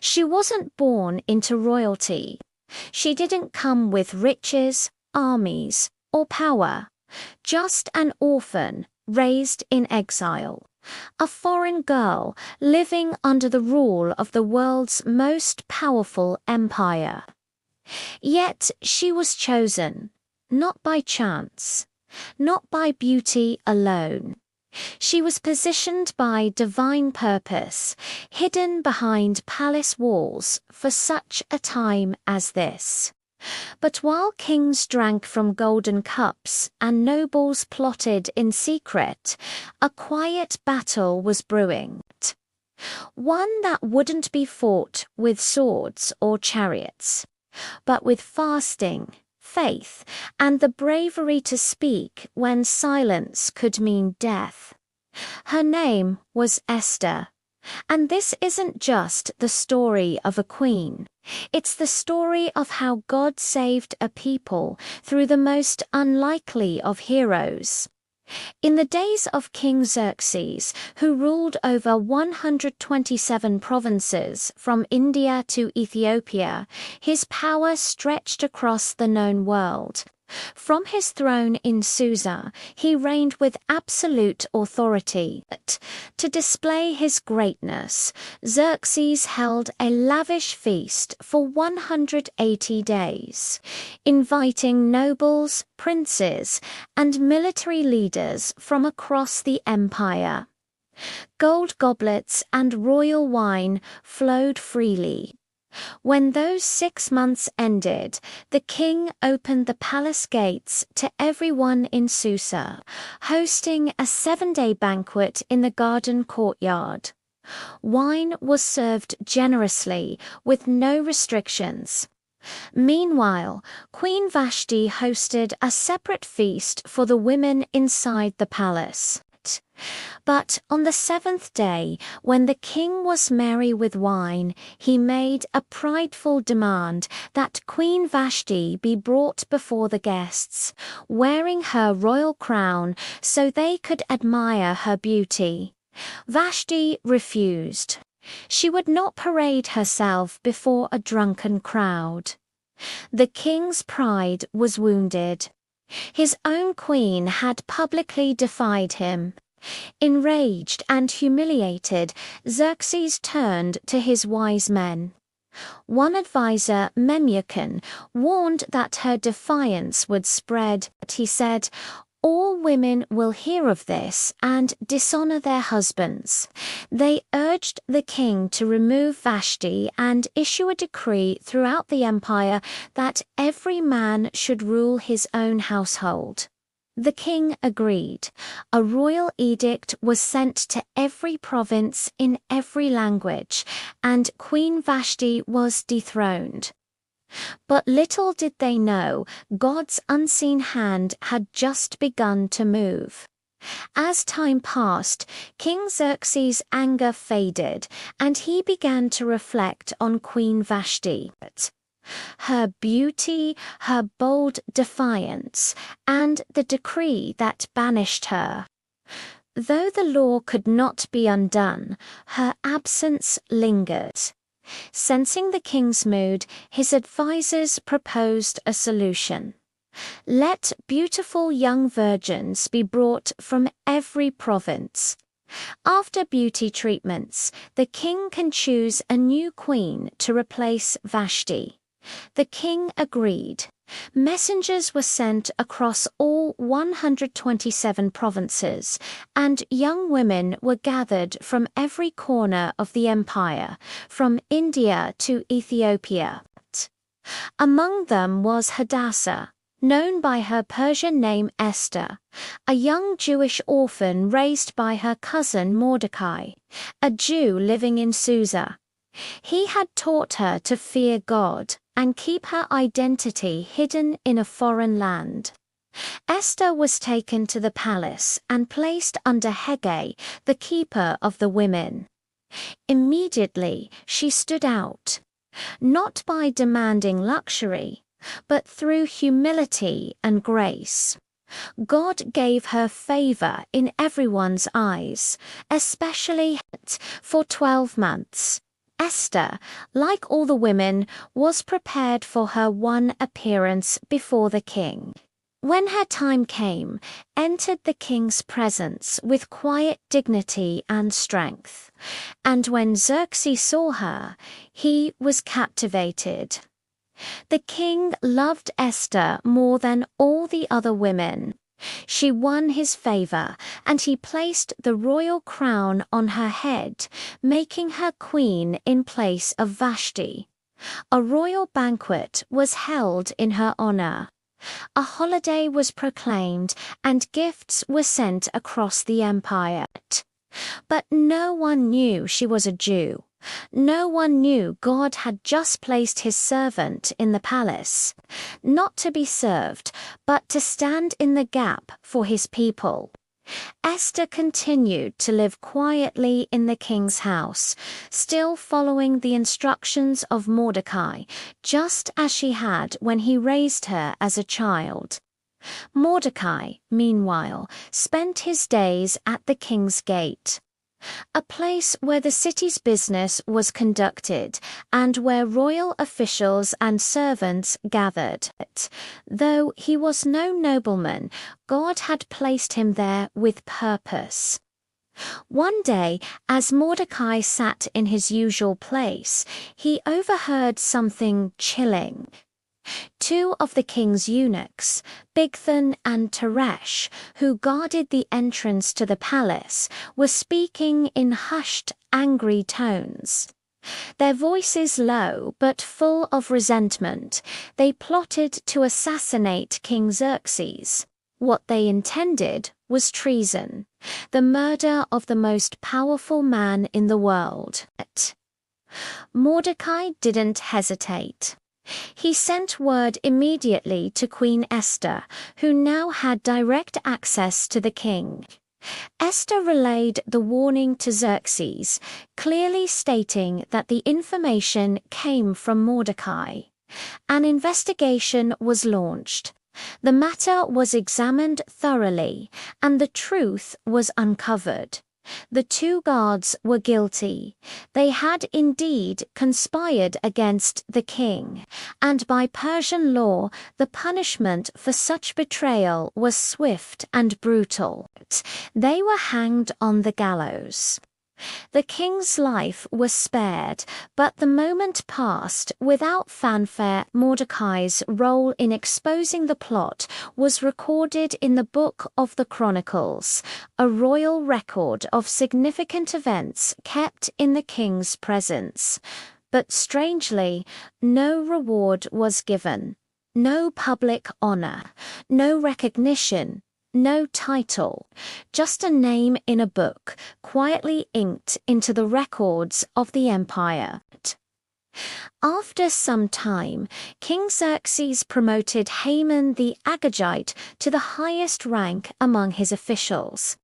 She wasn't born into royalty. She didn't come with riches, armies, or power. Just an orphan raised in exile. A foreign girl living under the rule of the world's most powerful empire. Yet she was chosen, not by chance, not by beauty alone. She was positioned by divine purpose, hidden behind palace walls for such a time as this. But while kings drank from golden cups and nobles plotted in secret, a quiet battle was brewing. One that wouldn't be fought with swords or chariots, but with fasting, faith, and the bravery to speak when silence could mean death. Her name was Esther. And this isn't just the story of a queen. It's the story of how God saved a people through the most unlikely of heroes. In the days of King Xerxes, who ruled over 127 provinces from India to Ethiopia, his power stretched across the known world. From his throne in Susa, he reigned with absolute authority. To display his greatness, Xerxes held a lavish feast for 180 days, inviting nobles, princes, and military leaders from across the empire. Gold goblets and royal wine flowed freely. When those 6 months ended, the king opened the palace gates to everyone in Susa, hosting a 7-day banquet in the garden courtyard. Wine was served generously, with no restrictions. Meanwhile, Queen Vashti hosted a separate feast for the women inside the palace. But on the 7th day, when the king was merry with wine, he made a prideful demand that Queen Vashti be brought before the guests, wearing her royal crown so they could admire her beauty. Vashti refused. She would not parade herself before a drunken crowd. The king's pride was wounded. His own queen had publicly defied him. Enraged and humiliated, Xerxes turned to his wise men. One advisor, Memucan, warned that her defiance would spread. He said, "All women will hear of this and dishonor their husbands." They urged the king to remove Vashti and issue a decree throughout the empire that every man should rule his own household. The king agreed. A royal edict was sent to every province in every language, and Queen Vashti was dethroned. But little did they know, God's unseen hand had just begun to move. As time passed, King Xerxes' anger faded, and he began to reflect on Queen Vashti. Her beauty, her bold defiance, and the decree that banished her. Though the law could not be undone, her absence lingered. Sensing the king's mood, his advisers proposed a solution. Let beautiful young virgins be brought from every province. After beauty treatments, the king can choose a new queen to replace Vashti. The king agreed. Messengers were sent across all 127 provinces, and young women were gathered from every corner of the empire, from India to Ethiopia. Among them was Hadassah, known by her Persian name Esther, a young Jewish orphan raised by her cousin Mordecai, a Jew living in Susa. He had taught her to fear God and keep her identity hidden in a foreign land. Esther was taken to the palace and placed under Hege, the keeper of the women. Immediately she stood out, not by demanding luxury, but through humility and grace. God gave her favor in everyone's eyes, especially for 12 months. Esther, like all the women, was prepared for her one appearance before the king. When her time came, entered the king's presence with quiet dignity and strength. And when Xerxes saw her, he was captivated. The king loved Esther more than all the other women. She won his favor, and he placed the royal crown on her head, making her queen in place of Vashti. A royal banquet was held in her honor. A holiday was proclaimed, and gifts were sent across the empire. But no one knew she was a Jew. No one knew God had just placed his servant in the palace, not to be served, but to stand in the gap for his people. Esther continued to live quietly in the king's house, still following the instructions of Mordecai, just as she had when he raised her as a child. Mordecai, meanwhile, spent his days at the king's gate, a place where the city's business was conducted and where royal officials and servants gathered. Though he was no nobleman, God had placed him there with purpose. One day, as Mordecai sat in his usual place, he overheard something chilling. Two of the king's eunuchs, Bigthan and Teresh, who guarded the entrance to the palace, were speaking in hushed, angry tones. Their voices low but full of resentment, they plotted to assassinate King Xerxes. What they intended was treason, the murder of the most powerful man in the world. Mordecai didn't hesitate. He sent word immediately to Queen Esther, who now had direct access to the king. Esther relayed the warning to Xerxes, clearly stating that the information came from Mordecai. An investigation was launched. The matter was examined thoroughly, and the truth was uncovered. The two guards were guilty. They had indeed conspired against the king, and by Persian law, the punishment for such betrayal was swift and brutal. They were hanged on the gallows. The king's life was spared, but the moment passed without fanfare. Mordecai's role in exposing the plot was recorded in the Book of the Chronicles, a royal record of significant events kept in the king's presence. But strangely, no reward was given, no public honor, no recognition, no title, just a name in a book, quietly inked into the records of the empire. After some time, King Xerxes promoted Haman the Agagite to the highest rank among his officials.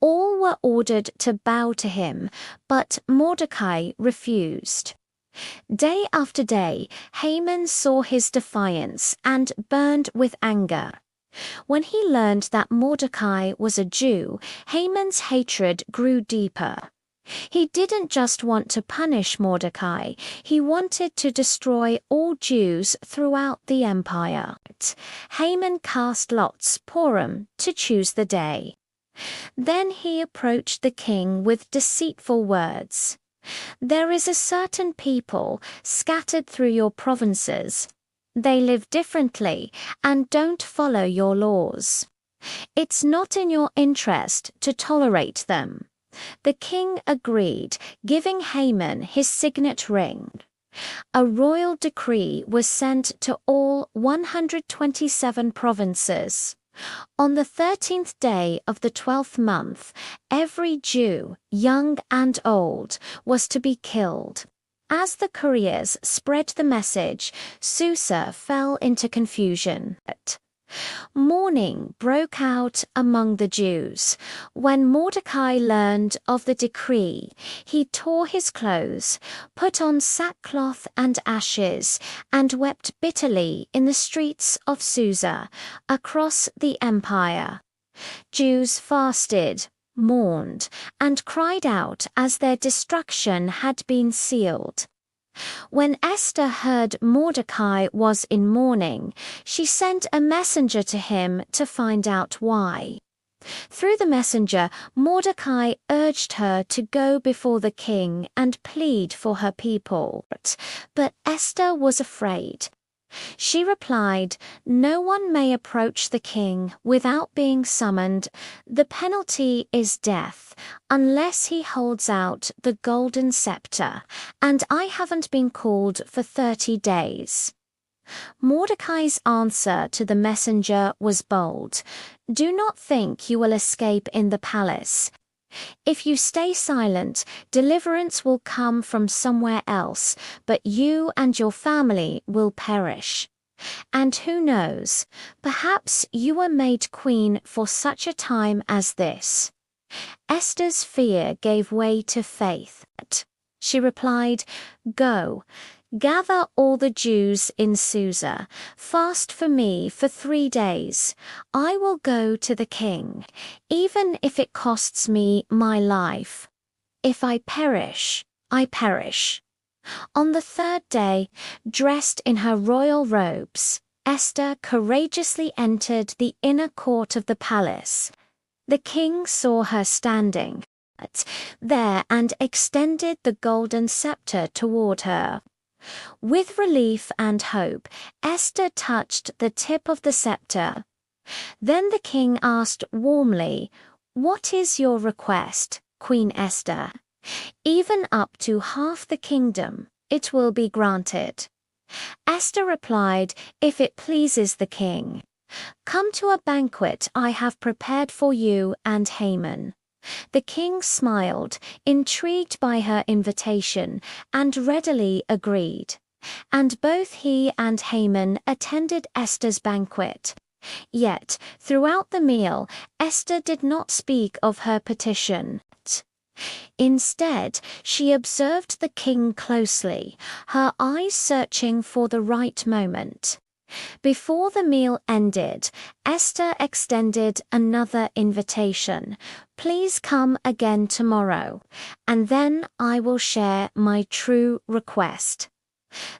All were ordered to bow to him, but Mordecai refused. Day after day, Haman saw his defiance and burned with anger. When he learned that Mordecai was a Jew, Haman's hatred grew deeper. He didn't just want to punish Mordecai, he wanted to destroy all Jews throughout the empire. Haman cast lots, Purim, to choose the day. Then he approached the king with deceitful words. "There is a certain people scattered through your provinces. They live differently and don't follow your laws. It's not in your interest to tolerate them." The king agreed, giving Haman his signet ring. A royal decree was sent to all 127 provinces. On the 13th day of the 12th month, every Jew, young and old, was to be killed. As the couriers spread the message, Susa fell into confusion. Mourning broke out among the Jews. When Mordecai learned of the decree, he tore his clothes, put on sackcloth and ashes, and wept bitterly in the streets of Susa, across the empire. Jews fasted, mourned, and cried out as their destruction had been sealed. When Esther heard Mordecai was in mourning, she sent a messenger to him to find out why. Through the messenger, Mordecai urged her to go before the king and plead for her people. But Esther was afraid. She replied, "No one may approach the king without being summoned. The penalty is death, unless he holds out the golden scepter, and I haven't been called for 30 days. Mordecai's answer to the messenger was bold. "Do not think you will escape in the palace. If you stay silent, deliverance will come from somewhere else, but you and your family will perish. And who knows, perhaps you were made queen for such a time as this." Esther's fear gave way to faith. She replied, "Go, gather all the Jews in Susa, fast for me for 3 days. I will go to the king, even if it costs me my life. If I perish, I perish." On the 3rd day, dressed in her royal robes, Esther courageously entered the inner court of the palace. The king saw her standing there and extended the golden scepter toward her. With relief and hope, Esther touched the tip of the scepter. Then the king asked warmly, "What is your request, Queen Esther? Even up to half the kingdom, it will be granted." Esther replied, "If it pleases the king. Come to a banquet I have prepared for you and Haman." The king smiled, intrigued by her invitation, and readily agreed. And both he and Haman attended Esther's banquet. Yet, throughout the meal, Esther did not speak of her petition. Instead, she observed the king closely, her eyes searching for the right moment. Before the meal ended, Esther extended another invitation. "Please come again tomorrow, and then I will share my true request."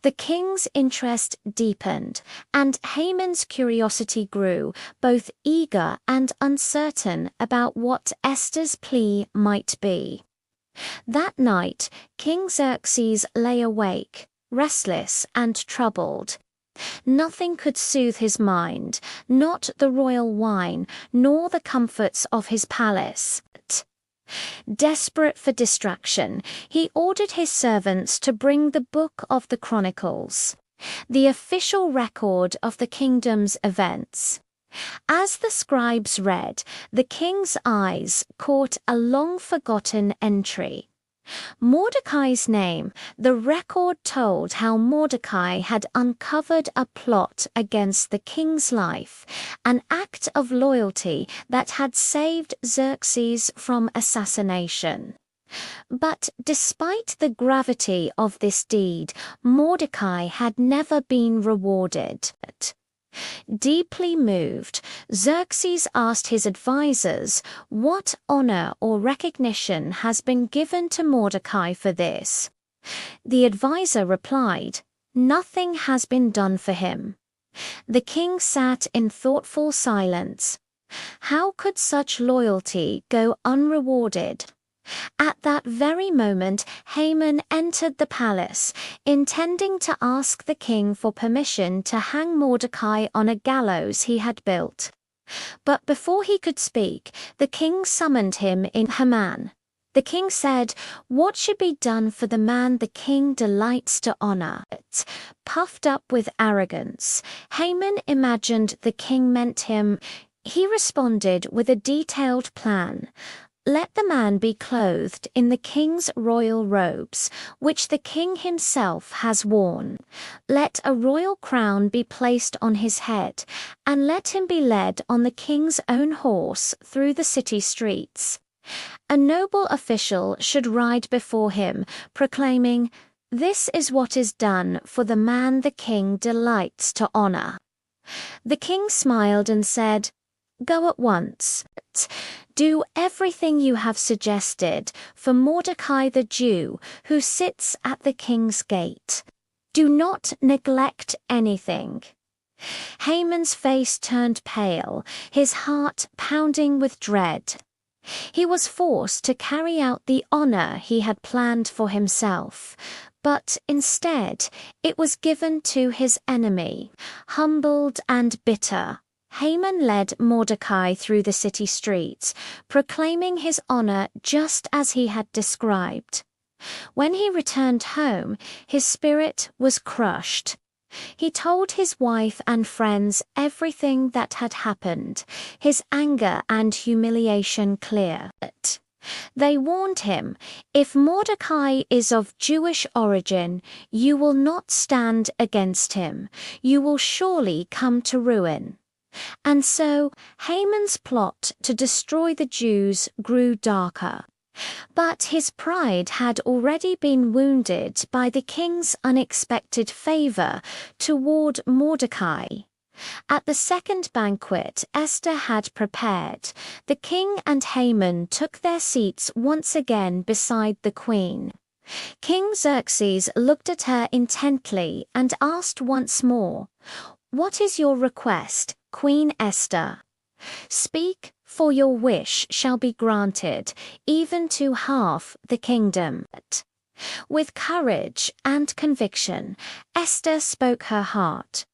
The king's interest deepened, and Haman's curiosity grew, both eager and uncertain about what Esther's plea might be. That night, King Xerxes lay awake, restless and troubled. Nothing could soothe his mind, not the royal wine, nor the comforts of his palace. Desperate for distraction, he ordered his servants to bring the Book of the Chronicles, the official record of the kingdom's events. As the scribes read, the king's eyes caught a long-forgotten entry. Mordecai's name. The record told how Mordecai had uncovered a plot against the king's life, an act of loyalty that had saved Xerxes from assassination. But despite the gravity of this deed, Mordecai had never been rewarded. Deeply moved, Xerxes asked his advisors, "What honor or recognition has been given to Mordecai for this?" The advisor replied, "Nothing has been done for him." The king sat in thoughtful silence. How could such loyalty go unrewarded? At that very moment, Haman entered the palace, intending to ask the king for permission to hang Mordecai on a gallows he had built. But before he could speak, the king summoned him in Haman. The king said, "What should be done for the man the king delights to honor?" Puffed up with arrogance, Haman imagined the king meant him. He responded with a detailed plan. "Let the man be clothed in the king's royal robes, which the king himself has worn. Let a royal crown be placed on his head, and let him be led on the king's own horse through the city streets. A noble official should ride before him, proclaiming, 'This is what is done for the man the king delights to honor.'" The king smiled and said, "Go at once." Do everything you have suggested for Mordecai the Jew who sits at the king's gate. Do not neglect anything." Haman's face turned pale, his heart pounding with dread. He was forced to carry out the honor he had planned for himself, but instead it was given to his enemy. Humbled and bitter, Haman led Mordecai through the city streets, proclaiming his honor just as he had described. When he returned home, his spirit was crushed. He told his wife and friends everything that had happened, his anger and humiliation clear. They warned him, "If Mordecai is of Jewish origin, you will not stand against him. You will surely come to ruin." And so Haman's plot to destroy the Jews grew darker. But his pride had already been wounded by the king's unexpected favor toward Mordecai. At the second banquet Esther had prepared, the king and Haman took their seats once again beside the queen. King Xerxes looked at her intently and asked once more, "What is your request, Queen Esther? Speak, for your wish shall be granted, even to half the kingdom." With courage and conviction, Esther spoke her heart.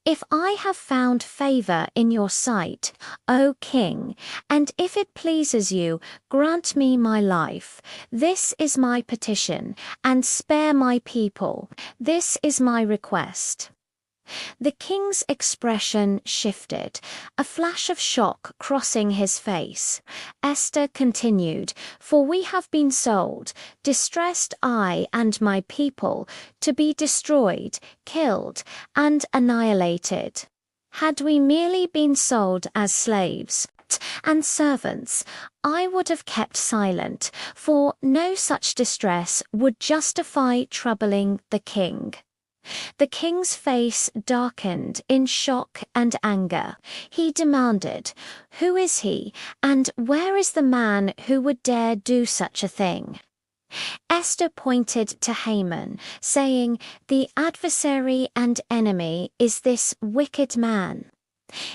"If I have found favor in your sight, O king, and if it pleases you, grant me my life. This is my petition, and spare my people. This is my request." The king's expression shifted, a flash of shock crossing his face. Esther continued, "For we have been sold, distressed I and my people, to be destroyed, killed, and annihilated. Had we merely been sold as slaves and servants, I would have kept silent, for no such distress would justify troubling the king." The king's face darkened in shock and anger. He demanded, "Who is he, and where is the man who would dare do such a thing?" Esther pointed to Haman, saying, "The adversary and enemy is this wicked man."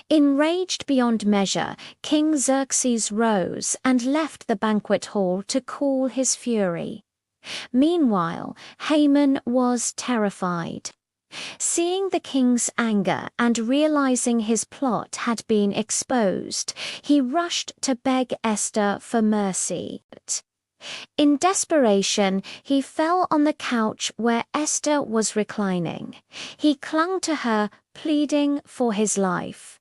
Enraged beyond measure, King Xerxes rose and left the banquet hall to cool his fury. Meanwhile, Haman was terrified. Seeing the king's anger and realizing his plot had been exposed, he rushed to beg Esther for mercy. In desperation, he fell on the couch where Esther was reclining. He clung to her, pleading for his life.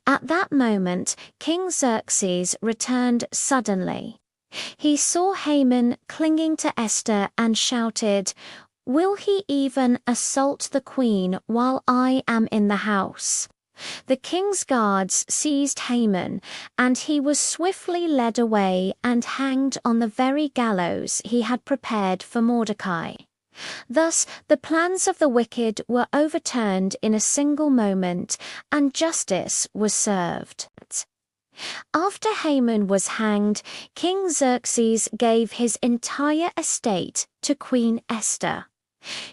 At that moment, King Xerxes returned suddenly. He saw Haman clinging to Esther and shouted, "Will he even assault the queen while I am in the house?" The king's guards seized Haman, and he was swiftly led away and hanged on the very gallows he had prepared for Mordecai. Thus the plans of the wicked were overturned in a single moment, and justice was served. After Haman was hanged, King Xerxes gave his entire estate to Queen Esther.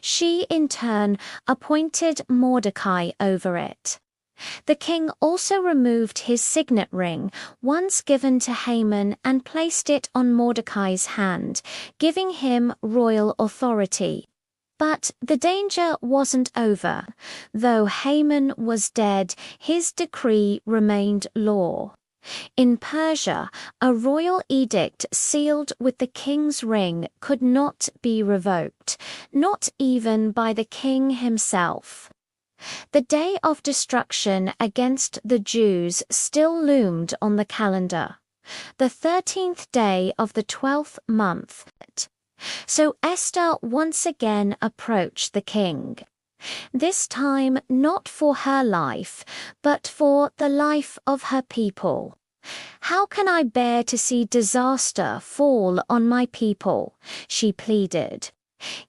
She, in turn, appointed Mordecai over it. The king also removed his signet ring, once given to Haman, and placed it on Mordecai's hand, giving him royal authority. But the danger wasn't over. Though Haman was dead, his decree remained law. In Persia, a royal edict sealed with the king's ring could not be revoked, not even by the king himself. The day of destruction against the Jews still loomed on the calendar, the 13th day of the 12th month. So Esther once again approached the king. This time not for her life, but for the life of her people. "How can I bear to see disaster fall on my people?" she pleaded.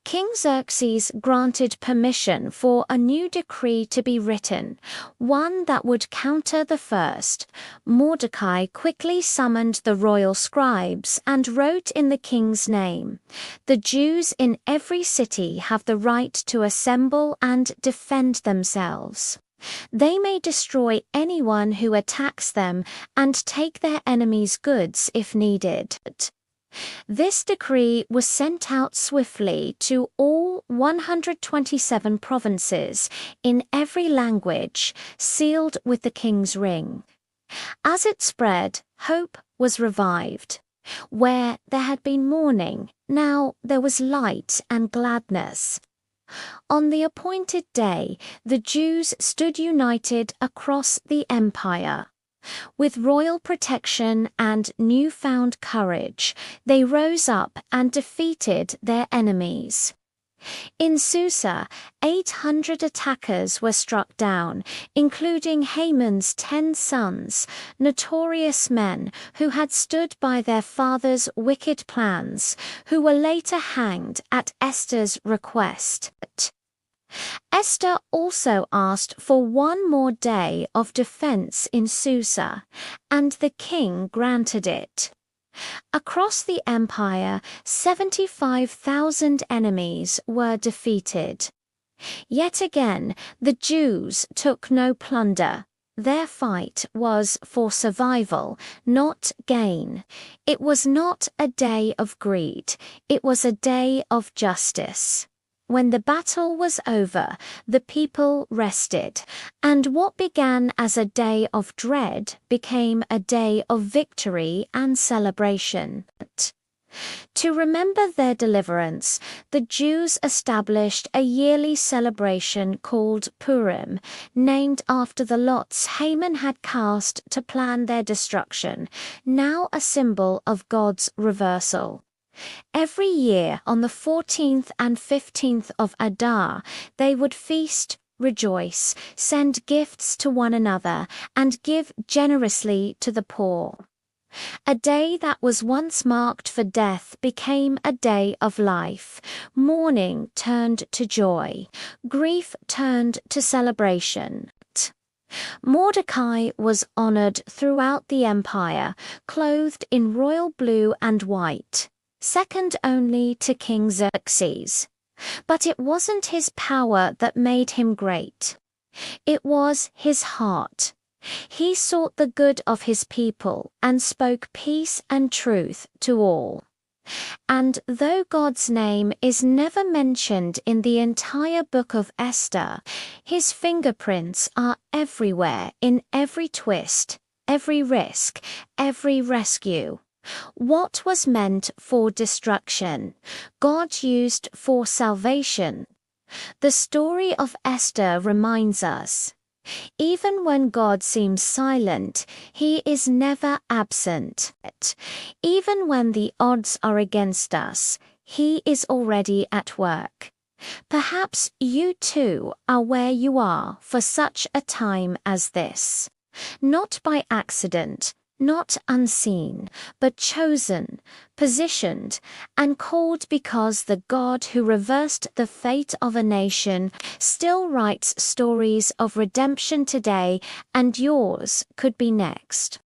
King Xerxes granted permission for a new decree to be written, one that would counter the first. Mordecai quickly summoned the royal scribes and wrote in the king's name, "The Jews in every city have the right to assemble and defend themselves. They may destroy anyone who attacks them and take their enemies' goods if needed." This decree was sent out swiftly to all 127 provinces in every language, sealed with the king's ring. As it spread, hope was revived. Where there had been mourning, now there was light and gladness. On the appointed day, the Jews stood united across the empire. With royal protection and newfound courage, they rose up and defeated their enemies. In Susa, 800 attackers were struck down, including Haman's 10 sons, notorious men who had stood by their father's wicked plans, who were later hanged at Esther's request. Esther also asked for one more day of defense in Susa, and the king granted it. Across the empire, 75,000 enemies were defeated. Yet again, the Jews took no plunder. Their fight was for survival, not gain. It was not a day of greed, it was a day of justice. When the battle was over, the people rested, and what began as a day of dread became a day of victory and celebration. To remember their deliverance, the Jews established a yearly celebration called Purim, named after the lots Haman had cast to plan their destruction, now a symbol of God's reversal. Every year on the 14th and 15th of Adar, they would feast, rejoice, send gifts to one another, and give generously to the poor. A day that was once marked for death became a day of life. Mourning turned to joy. Grief turned to celebration. Mordecai was honored throughout the empire, clothed in royal blue and white, second only to King Xerxes. But it wasn't his power that made him great. It was his heart. He sought the good of his people and spoke peace and truth to all. And though God's name is never mentioned in the entire Book of Esther, his fingerprints are everywhere, in every twist, every risk, every rescue. What was meant for destruction, God used for salvation. The story of Esther reminds us, even when God seems silent, he is never absent. Even when the odds are against us, he is already at work. Perhaps you too are where you are for such a time as this. Not by accident, not unseen, but chosen, positioned, and called because the God who reversed the fate of a nation still writes stories of redemption today, and yours could be next.